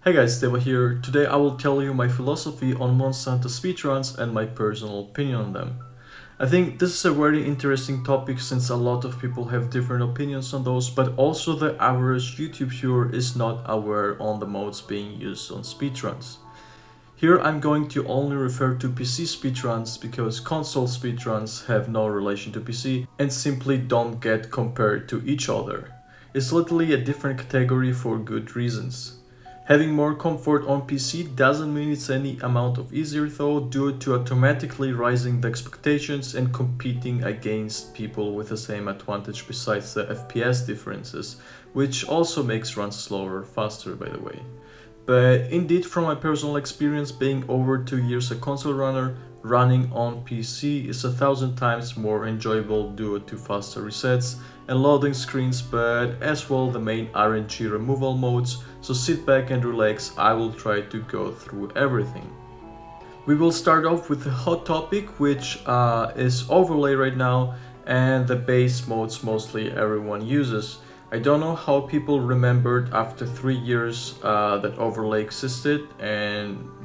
Hey guys, Deva here. Today I will tell you my philosophy on Monster Hunter speedruns and my personal opinion on them. I think this is a very interesting topic since a lot of people have different opinions on those, but also the average YouTube viewer is not aware on the modes being used on speedruns. Here I'm going to only refer to PC speedruns because console speedruns have no relation to PC and simply don't get compared to each other. It's literally a different category for good reasons. Having more comfort on PC doesn't mean it's any amount of easier though, due to automatically rising the expectations and competing against people with the same advantage besides the FPS differences, which also makes runs slower or faster by the way. But indeed, from my personal experience being over 2 years a console runner, running on PC is 1,000 times more enjoyable due to faster resets and loading screens, but as well the main RNG removal modes, so sit back and relax, I will try to go through everything. We will start off with the hot topic, which is overlay right now, and the base modes mostly everyone uses. I don't know how people remembered after 3 years that overlay existed,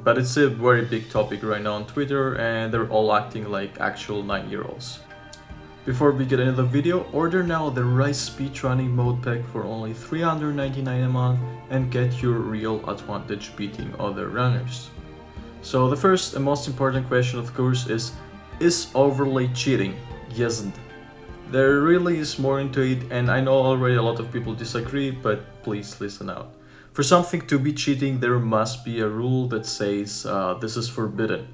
but it's a very big topic right now on Twitter and they're all acting like actual 9-year-olds. Before we get into the video, order now the Rise Speedrunning MODPACK for only $399 a month and get your real advantage beating other runners. So the first and most important question of course is overlay cheating? Yes. There really is more into it, and I know already a lot of people disagree, but please listen out. For something to be cheating, there must be a rule that says this is forbidden.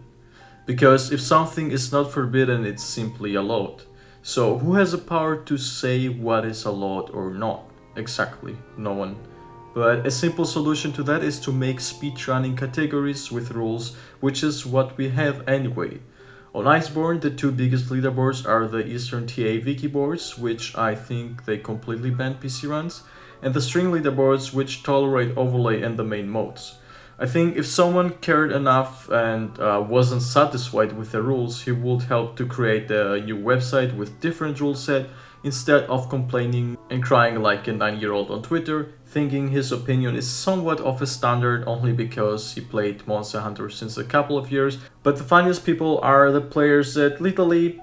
Because if something is not forbidden, it's simply allowed. So who has the power to say what is allowed or not? Exactly, no one. But a simple solution to that is to make speedrunning categories with rules, which is what we have anyway. On Iceborne, the two biggest leaderboards are the Eastern TA Wiki boards, which I think they completely ban PC runs, and the string leaderboards, which tolerate overlay and the main modes. I think if someone cared enough and wasn't satisfied with the rules, he would help to create a new website with different rule set instead of complaining and crying like a 9-year-old on Twitter, thinking his opinion is somewhat of a standard only because he played Monster Hunter since a couple of years. But the funniest people are the players that literally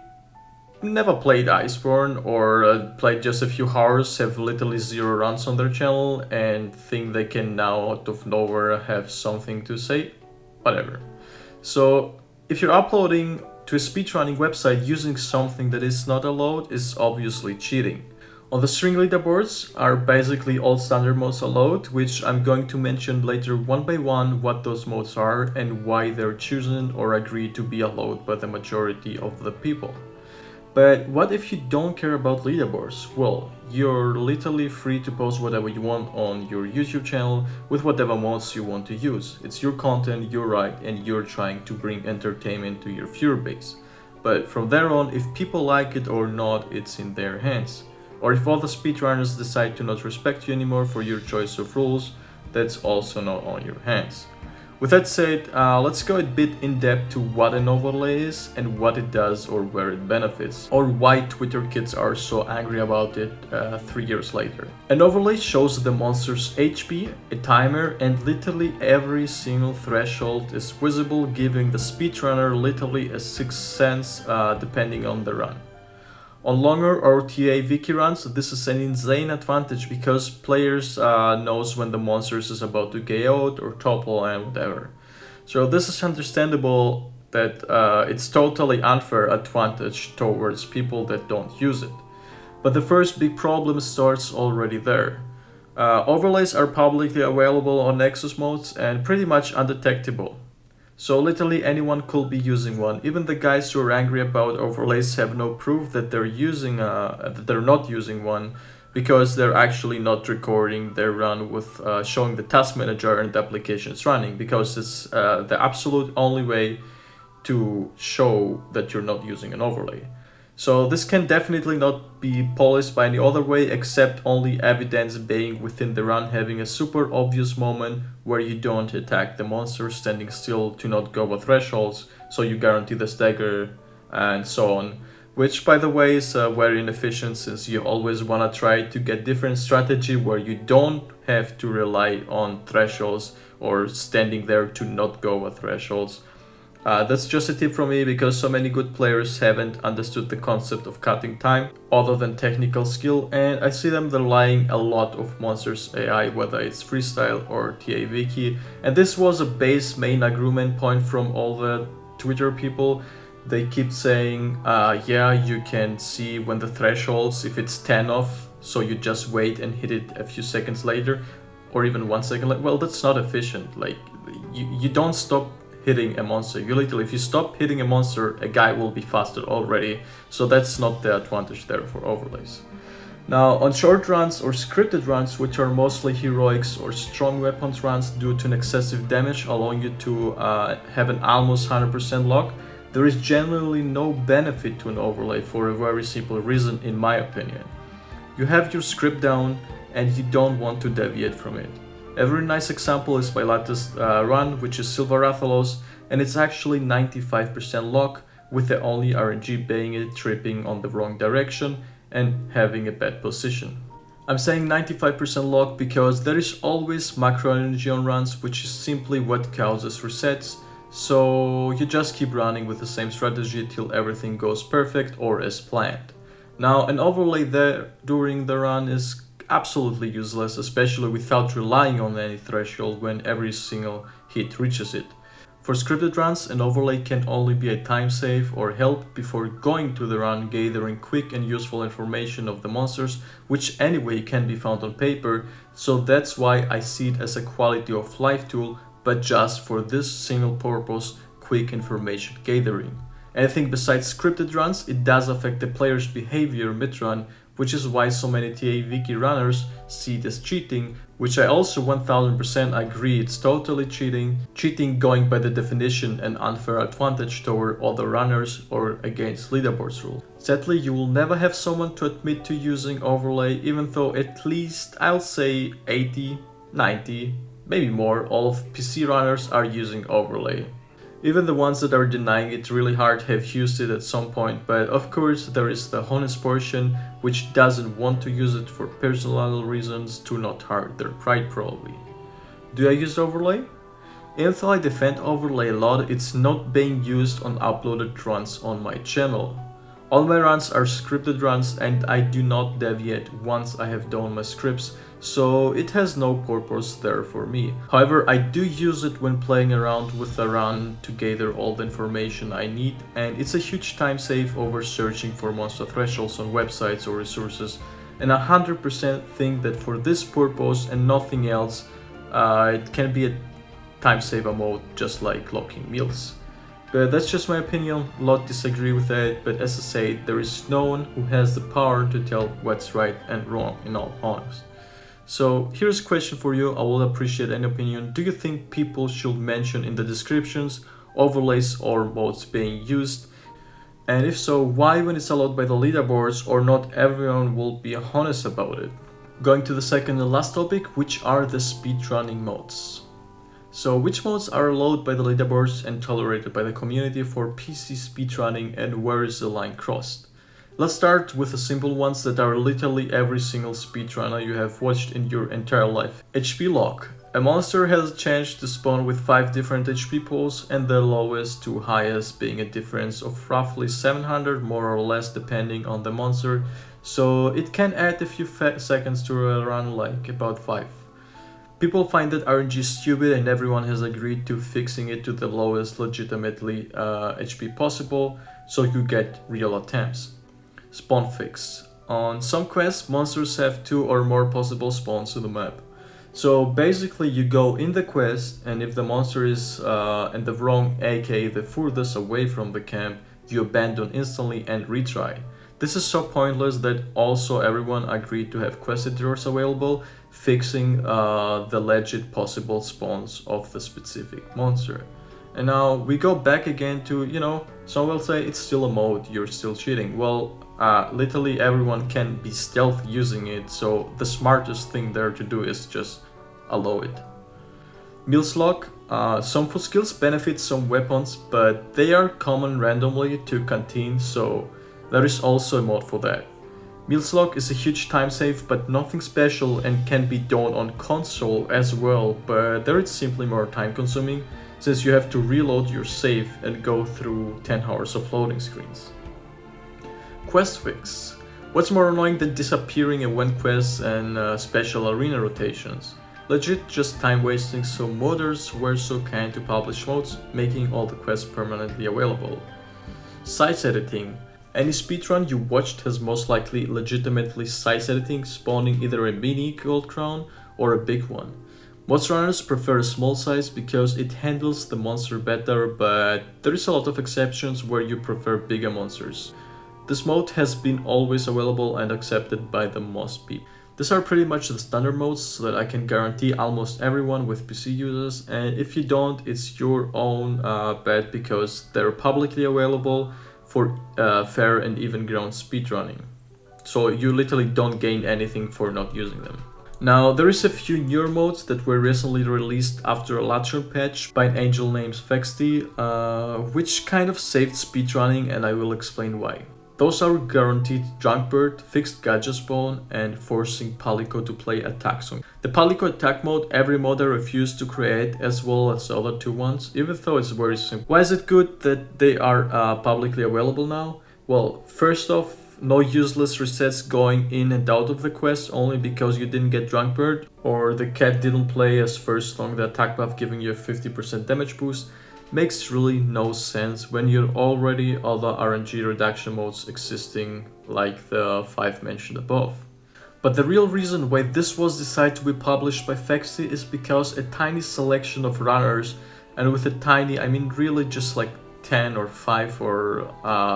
never played Iceborne or played just a few hours, have literally 0 runs on their channel and think they can now out of nowhere have something to say. Whatever. So if you're uploading to a speedrunning website using something that is not allowed is obviously cheating. On the string leaderboards are basically all standard modes allowed, which I'm going to mention later one by one what those modes are and why they're chosen or agreed to be allowed by the majority of the people. But what if you don't care about leaderboards? Well, you're literally free to post whatever you want on your YouTube channel with whatever modes you want to use. It's your content, your right, and you're trying to bring entertainment to your viewer base. But from there on, if people like it or not, it's in their hands. Or if all the speedrunners decide to not respect you anymore for your choice of rules, that's also not on your hands. With that said, let's go a bit in depth to what an overlay is and what it does or where it benefits, or why Twitter kids are so angry about it 3 years later. An overlay shows the monster's HP, a timer, and literally every single threshold is visible, giving the speedrunner literally a sixth sense depending on the run. On longer or TA wiki runs, this is an insane advantage because players knows when the monsters is about to KO out or topple and whatever. So this is understandable that it's totally unfair advantage towards people that don't use it. But the first big problem starts already there. Overlays are publicly available on Nexus modes and pretty much undetectable. So literally anyone could be using one. Even the guys who are angry about overlays have no proof that they're not using one because they're actually not recording their run with showing the task manager and the applications running, because it's the absolute only way to show that you're not using an overlay. So this can definitely not be polished by any other way except only evidence being within the run, having a super obvious moment where you don't attack the monster standing still to not go over thresholds, so you guarantee the stagger and so on. Which by the way is very inefficient since you always want to try to get different strategy where you don't have to rely on thresholds or standing there to not go with thresholds. That's just a tip from me because so many good players haven't understood the concept of cutting time other than technical skill, and I see them relying a lot of monsters AI, whether it's freestyle or TA wiki, and this was a base main agreement point from all the Twitter people. They keep saying, yeah, you can see when the thresholds, if it's 10 off, so you just wait and hit it a few seconds later, or even 1 second later. Well, that's not efficient. Like, you don't stop hitting a monster. You literally, if you stop hitting a monster, a guy will be faster already. So that's not the advantage there for overlays. Now, on short runs or scripted runs, which are mostly heroics or strong weapons runs due to an excessive damage, allowing you to have an almost 100% lock, there is generally no benefit to an overlay for a very simple reason, in my opinion. You have your script down and you don't want to deviate from it. A very nice example is my latest run, which is Silver Rathalos, and it's actually 95% lock, with the only RNG being it tripping on the wrong direction and having a bad position. I'm saying 95% lock because there is always macro energy on runs, which is simply what causes resets, so you just keep running with the same strategy till everything goes perfect or as planned. Now, an overlay there during the run is absolutely useless, especially without relying on any threshold when every single hit reaches it. For scripted runs, an overlay can only be a time save or help before going to the run, gathering quick and useful information of the monsters, which anyway can be found on paper, so that's why I see it as a quality of life tool, but just for this single purpose, quick information gathering. Anything besides scripted runs, it does affect the player's behavior mid-run, which is why so many TA wiki runners see it as cheating, which I also 1000% agree it's totally cheating. Cheating going by the definition an unfair advantage toward other runners or against leaderboards rule. Sadly, you will never have someone to admit to using overlay, even though at least I'll say 80, 90, maybe more, all of PC runners are using overlay. Even the ones that are denying it really hard have used it at some point, but of course there is the honest portion which doesn't want to use it for personal reasons to not hurt their pride probably. Do I use overlay? Even though I defend overlay a lot, it's not being used on uploaded runs on my channel. All my runs are scripted runs and I do not deviate once I have done my scripts, so it has no purpose there for me. However, I do use it when playing around with a run to gather all the information I need, and it's a huge time save over searching for monster thresholds on websites or resources, and 100% think that for this purpose and nothing else, it can be a time saver mode just like locking meals. But that's just my opinion, a lot disagree with that, but as I said, there is no one who has the power to tell what's right and wrong, in all honesty. So here's a question for you, I will appreciate any opinion. Do you think people should mention in the descriptions overlays or modes being used? And if so, why when it's allowed by the leaderboards, or not everyone will be honest about it? Going to the second and last topic, which are the speedrunning modes. So which modes are allowed by the leaderboards and tolerated by the community for PC speedrunning, and where is the line crossed? Let's start with the simple ones that are literally every single speedrunner you have watched in your entire life. HP lock. A monster has a chance to spawn with 5 different HP pools, and the lowest to highest being a difference of roughly 700 more or less depending on the monster, so it can add a few seconds to a run, like about 5. People find that RNG stupid and everyone has agreed to fixing it to the lowest legitimately HP possible, so you get real attempts. Spawn fix. On some quests, monsters have 2 or more possible spawns to the map. So basically you go in the quest, and if the monster is in the wrong, aka the furthest away from the camp, you abandon instantly and retry. This is so pointless that also everyone agreed to have quest editors available, fixing the legit possible spawns of the specific monster. And now we go back again to, some will say it's still a mode, you're still cheating. Well, literally everyone can be stealth using it, so the smartest thing there to do is just allow it. Meals lock. Some food skills benefit some weapons, but they are common randomly to canteen, so there is also a mod for that. Mealslog is a huge time save, but nothing special and can be done on console as well, but there it's simply more time consuming, since you have to reload your save and go through 10 hours of loading screens. Quest fix. What's more annoying than disappearing event quests and special arena rotations? Legit just time wasting, so modders were so kind to publish modes, making all the quests permanently available. Size editing. Any speedrun you watched has most likely legitimately size editing, spawning either a mini gold crown or a big one. Most runners prefer a small size because it handles the monster better, but there is a lot of exceptions where you prefer bigger monsters. This mode has been always available and accepted by the most people. These are pretty much the standard modes so that I can guarantee almost everyone with PC users, and if you don't, it's your own bet because they're publicly available for fair and even ground speedrunning. So you literally don't gain anything for not using them. Now there is a few newer modes that were recently released after a Latron patch by an angel named Fexty, which kind of saved speedrunning, and I will explain why. Those are guaranteed Drunkbird, fixed gadget spawn, and forcing Palico to play attack song. The Palico attack mode every modder refused to create, as well as the other two ones, even though it's very simple. Why is it good that they are publicly available now? Well, first off, no useless resets going in and out of the quest only because you didn't get Drunkbird, or the cat didn't play as first song the attack buff giving you a 50% damage boost. Makes really no sense when you're already other RNG reduction modes existing like the 5 mentioned above. But the real reason why this was decided to be published by Fexty is because a tiny selection of runners, and with a tiny I mean really just like 10 or 5 or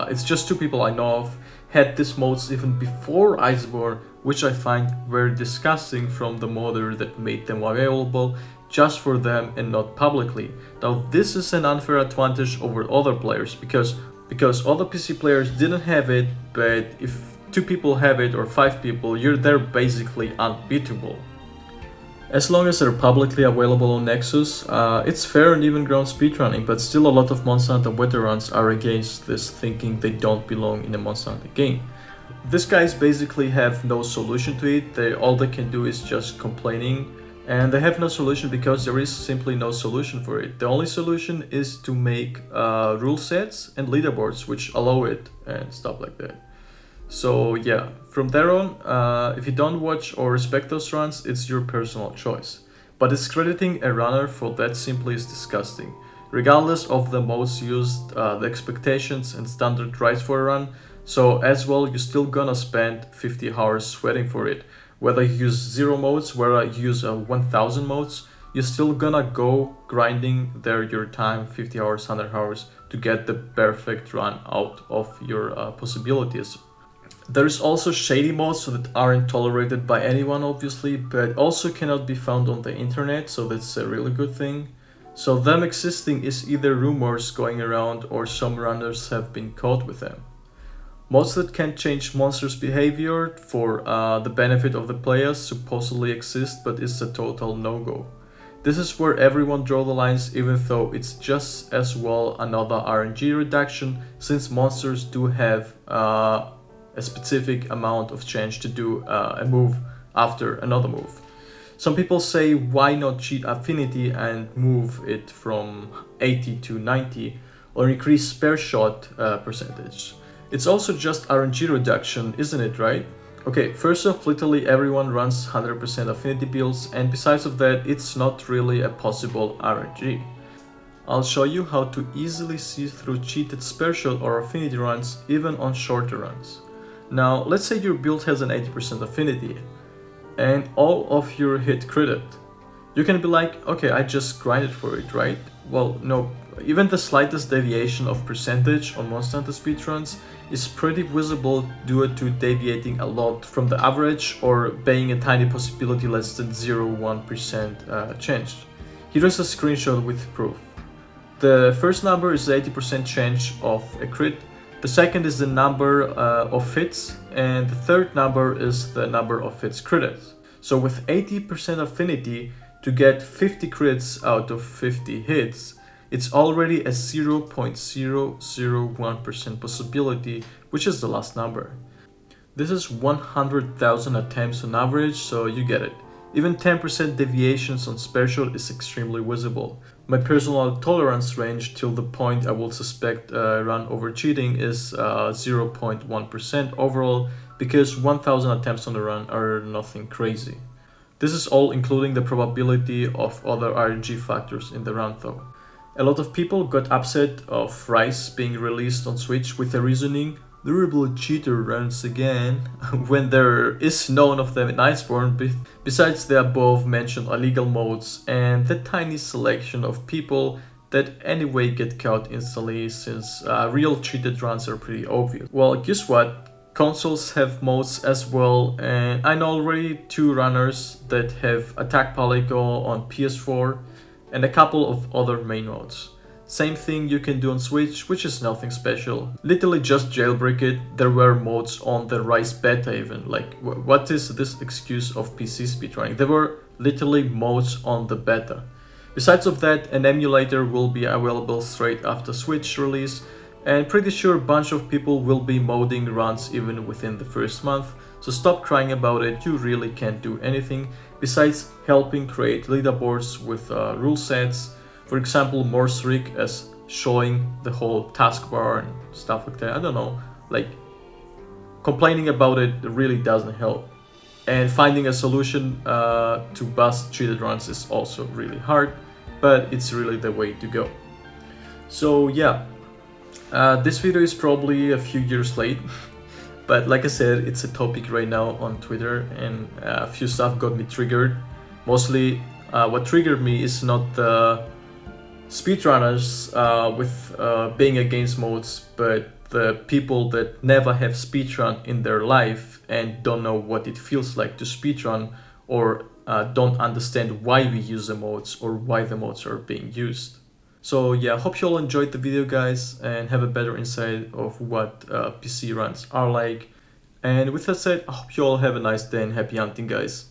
it's just 2 people I know of, had these modes even before Iceborne, which I find very disgusting from the modder that made them available just for them and not publicly. Now this is an unfair advantage over other players because other PC players didn't have it, but if 2 people have it or 5 people, they're basically unbeatable. As long as they're publicly available on Nexus, it's fair and even ground speedrunning, but still a lot of Monster Hunter veterans are against this, thinking they don't belong in a Monster Hunter game. These guys basically have no solution to it, all they can do is just complaining. And they have no solution because there is simply no solution for it. The only solution is to make rule sets and leaderboards which allow it and stuff like that. So yeah, from there on, if you don't watch or respect those runs, it's your personal choice. But discrediting a runner for that simply is disgusting. Regardless of the modes used, the expectations and standard rights for a run, so as well you're still gonna spend 50 hours sweating for it. Whether you use 0 modes, whether you use 1000 modes, you're still gonna go grinding there your time, 50 hours, 100 hours, to get the perfect run out of your possibilities. There is also shady modes that aren't tolerated by anyone obviously, but also cannot be found on the internet, so that's a really good thing. So them existing is either rumors going around or some runners have been caught with them. Mods that can change monsters' behavior for the benefit of the players supposedly exist, but it's a total no-go. This is where everyone draws the lines, even though it's just as well another RNG reduction, since monsters do have a specific amount of change to do a move after another move. Some people say why not cheat Affinity and move it from 80 to 90 or increase Spareshot percentage. It's also just RNG reduction, isn't it, right? Okay, first off, literally everyone runs 100% Affinity builds, and besides of that, it's not really a possible RNG. I'll show you how to easily see through cheated Spareshot or Affinity runs, even on shorter runs. Now, let's say your build has an 80% Affinity, and all of your hit critted. You can be like, okay, I just grinded for it, right? Well, no. Even the slightest deviation of percentage on Monster Hunter speedruns is pretty visible due to deviating a lot from the average or being a tiny possibility less than 0.1% changed. Here is a screenshot with proof. The first number is the 80% change of a crit, the second is the number of hits, and the third number is the number of hits critted. So with 80% affinity to get 50 crits out of 50 hits, it's already a 0.001% possibility, which is the last number. This is 100,000 attempts on average, so you get it. Even 10% deviations on Spareshot is extremely visible. My personal tolerance range till the point I will suspect run over cheating is 0.1% overall, because 1000 attempts on the run are nothing crazy. This is all including the probability of other RNG factors in the run though. A lot of people got upset of Rise being released on Switch with the reasoning, "Durable cheater runs again," when there is none of them in Iceborne besides the above mentioned illegal modes and the tiny selection of people that anyway get caught instantly, since real cheated runs are pretty obvious. Well, guess what? Consoles have modes as well, and I know already 2 runners that have Attack Palico on PS4 and a couple of other main modes. Same thing you can do on Switch, which is nothing special. Literally just jailbreak it. There were modes on the Rise beta even. Like, what is this excuse of PC speedrunning? There were literally modes on the beta. Besides of that, an emulator will be available straight after Switch release, and pretty sure a bunch of people will be modding runs even within the first month, so stop crying about it. You really can't do anything besides helping create leaderboards with rule sets. For example, more strict as showing the whole taskbar and stuff like that. I don't know, like, complaining about it really doesn't help. And finding a solution to bust cheated runs is also really hard, but it's really the way to go. So yeah. This video is probably a few years late, but like I said, it's a topic right now on Twitter, and a few stuff got me triggered. Mostly, what triggered me is not the speedrunners with being against modes, but the people that never have speedrun in their life and don't know what it feels like to speedrun, or don't understand why we use the modes or why the modes are being used. So yeah, hope you all enjoyed the video, guys, and have a better insight of what PC runs are like. And with that said, I hope you all have a nice day and happy hunting, guys.